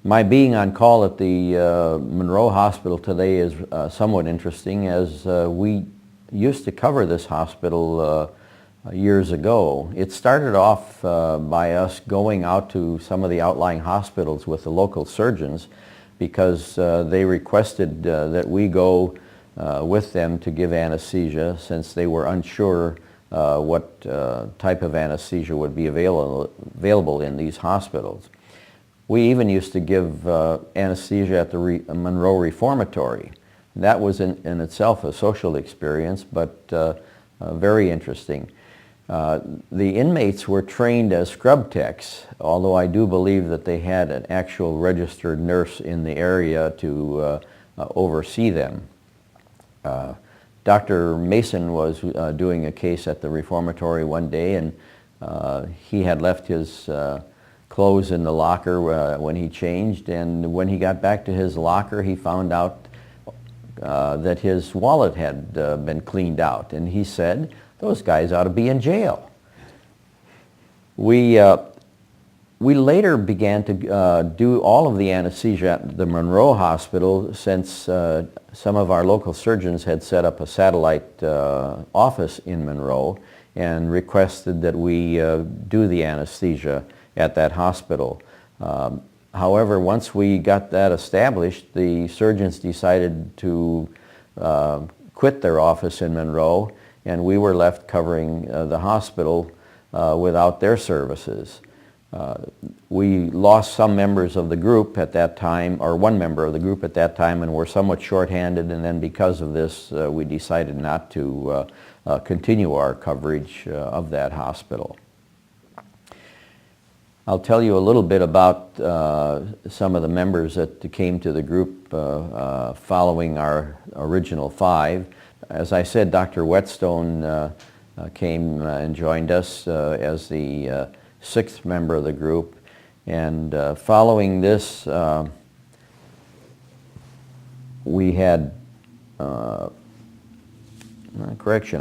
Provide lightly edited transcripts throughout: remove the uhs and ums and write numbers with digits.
My being on call at the Monroe Hospital today is somewhat interesting, as we used to cover this hospital years ago. It started off by us going out to some of the outlying hospitals with the local surgeons, because they requested that we go with them to give anesthesia, since they were unsure what type of anesthesia would be available in these hospitals. We even used to give anesthesia at the Monroe Reformatory. That was in itself a social experience, but very interesting. The inmates were trained as scrub techs, although I do believe that they had an actual registered nurse in the area to oversee them. Dr. Mason was doing a case at the Reformatory one day, and he had left his clothes in the locker when he changed, and when he got back to his locker, he found out that his wallet had been cleaned out, and he said, "Those guys ought to be in jail." We later began to do all of the anesthesia at the Monroe Hospital, since some of our local surgeons had set up a satellite office in Monroe and requested that we do the anesthesia at that hospital. However, once we got that established, the surgeons decided to quit their office in Monroe, and we were left covering the hospital without their services. We lost some members of the group at that time, or one member of the group at that time, and were somewhat short-handed, and then because of this we decided not to continue our coverage of that hospital. I'll tell you a little bit about some of the members that came to the group following our original 5. As I said, Dr. Whetstone came and joined us as the 6th member of the group, and following this we had correction,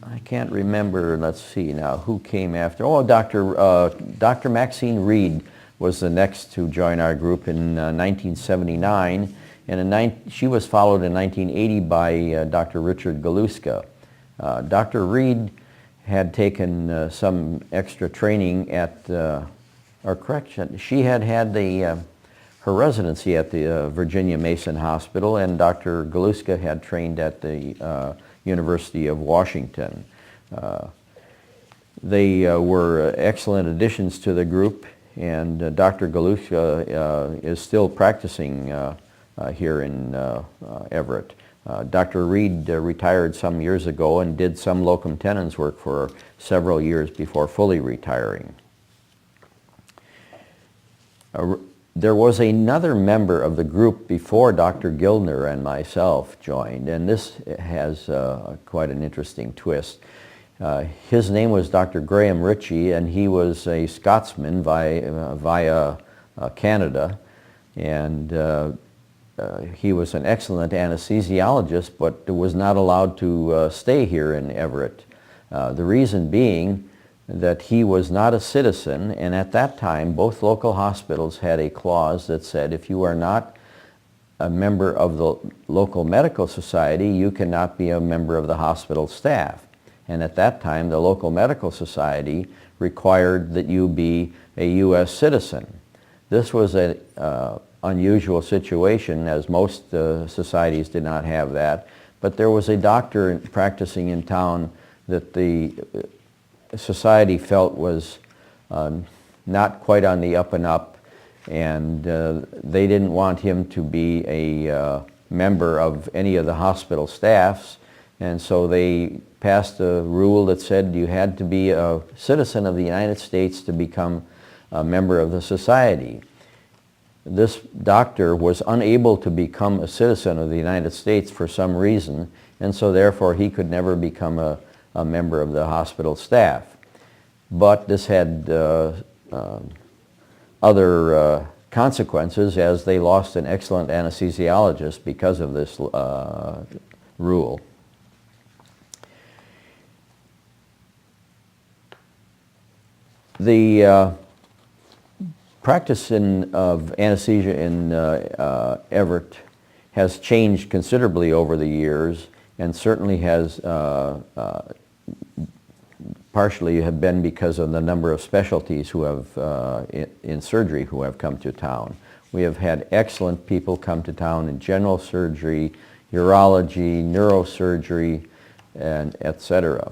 I can't remember, let's see now, who came after. Oh, Dr. Maxine Reed was the next to join our group in 1979, and she was followed in 1980 by Dr. Richard Galuska. Dr. Reed had taken some extra training at, or correction, she had had her residency at the Virginia Mason Hospital, and Dr. Galuska had trained at the University of Washington. They were excellent additions to the group, and Dr. Galuska is still practicing here in Everett. Dr. Reed retired some years ago and did some locum tenens work for several years before fully retiring. There was another member of the group before Dr. Gildner and myself joined, and this has quite an interesting twist. His name was Dr. Graham Ritchie, and he was a Scotsman via Canada, and he was an excellent anesthesiologist, but was not allowed to stay here in Everett. The reason being that he was not a citizen, and at that time both local hospitals had a clause that said if you are not a member of the local medical society, you cannot be a member of the hospital staff. And at that time the local medical society required that you be a U.S. citizen. This was an unusual situation, as most societies did not have that, but there was a doctor practicing in town that the society felt was not quite on the up and up, and they didn't want him to be a member of any of the hospital staffs, and so they passed a rule that said you had to be a citizen of the United States to become a member of the society. This doctor was unable to become a citizen of the United States for some reason, and so therefore he could never become a member of the hospital staff. But this had other consequences, as they lost an excellent anesthesiologist because of this rule. The practice of anesthesia in Everett has changed considerably over the years, and certainly has partially have been because of the number of specialties who have in surgery who have come to town. We have had excellent people come to town in general surgery, urology, neurosurgery, and etc.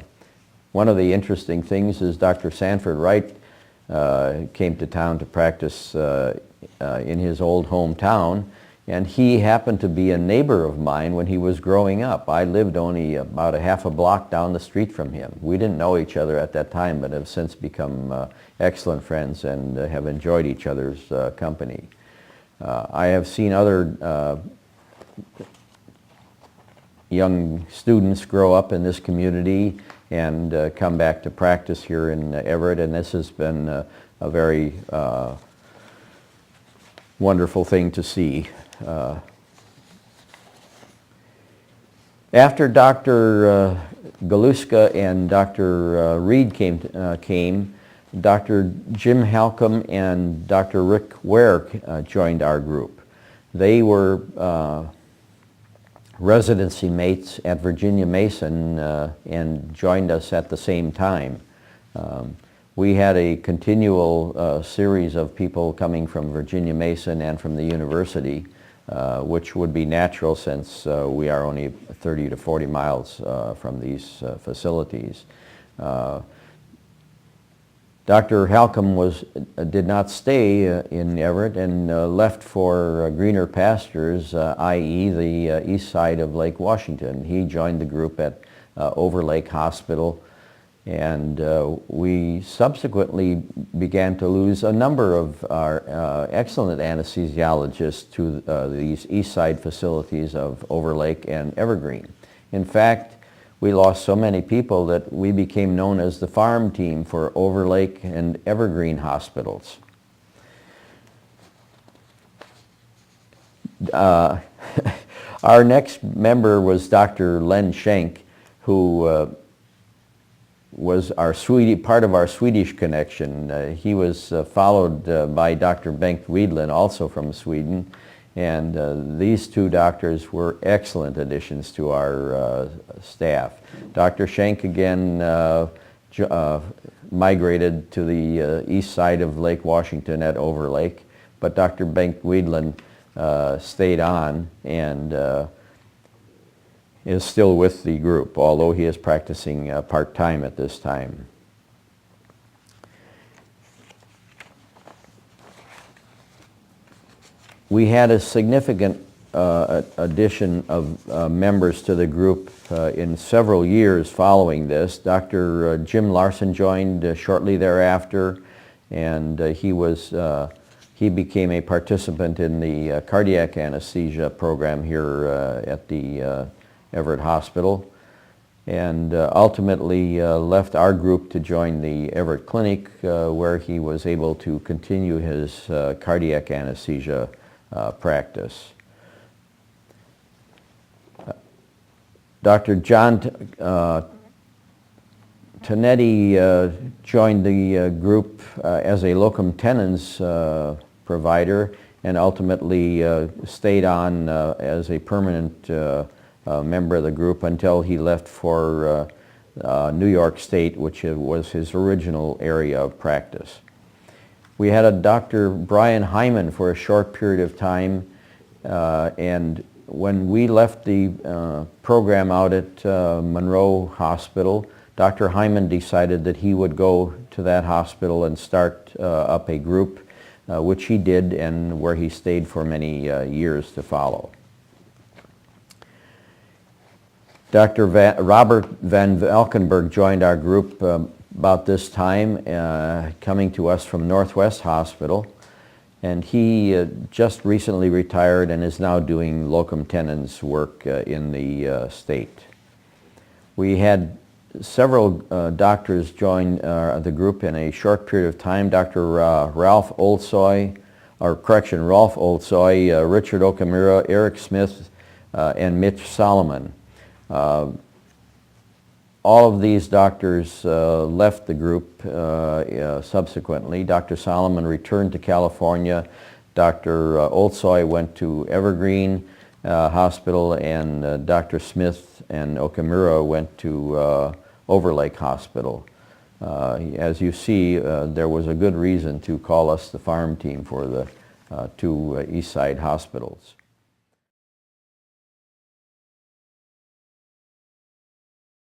One of the interesting things is Dr. Sanford Wright came to town to practice in his old hometown, and he happened to be a neighbor of mine when he was growing up. I lived only about a half a block down the street from him. We didn't know each other at that time, but have since become excellent friends and have enjoyed each other's company. I have seen other young students grow up in this community and come back to practice here in Everett, and this has been a very wonderful thing to see. After Dr. Galuska and Dr. Reed came, Dr. Jim Halcomb and Dr. Rick Ware joined our group. They were residency mates at Virginia Mason and joined us at the same time. We had a continual series of people coming from Virginia Mason and from the university, which would be natural since we are only 30 to 40 miles from these facilities. Dr. Halcomb did not stay in Everett and left for greener pastures, i.e. the east side of Lake Washington. He joined the group at Overlake Hospital, and we subsequently began to lose a number of our excellent anesthesiologists to these east side facilities of Overlake and Evergreen. In fact, we lost so many people that we became known as the farm team for Overlake and Evergreen hospitals. Our next member was Dr. Len Schenk, who was part of our Swedish connection. He was followed by Dr. Bengt Wedlin, also from Sweden, and these two doctors were excellent additions to our staff. Dr. Schenk again migrated to the east side of Lake Washington at Overlake, but Dr. Bengt Wedlin stayed on and is still with the group, although he is practicing part-time at this time. We had a significant addition of members to the group in several years following this. Dr. Jim Larson joined shortly thereafter, and he became a participant in the cardiac anesthesia program here at the Everett Hospital, and ultimately left our group to join the Everett Clinic, where he was able to continue his cardiac anesthesia practice. Dr. John Tonetti joined the group as a locum tenens provider, and ultimately stayed on as a permanent member of the group until he left for New York State, which was his original area of practice. We had a Dr. Brian Hyman for a short period of time, and when we left the program out at Monroe Hospital, Dr. Hyman decided that he would go to that hospital and start up a group, which he did, and where he stayed for many years to follow. Dr. Robert Van Valkenburg joined our group about this time, coming to us from Northwest Hospital, and he just recently retired and is now doing locum tenens work in the state. We had several doctors join the group in a short period of time. Dr. Ralph Olsoy, Richard Okamura, Eric Smith, and Mitch Solomon. all of these doctors left the group subsequently. Dr. Solomon returned to California. Dr. Olsoy went to Evergreen Hospital, and Dr. Smith and Okamura went to Overlake Hospital. As you see, there was a good reason to call us the farm team for the two East Side hospitals.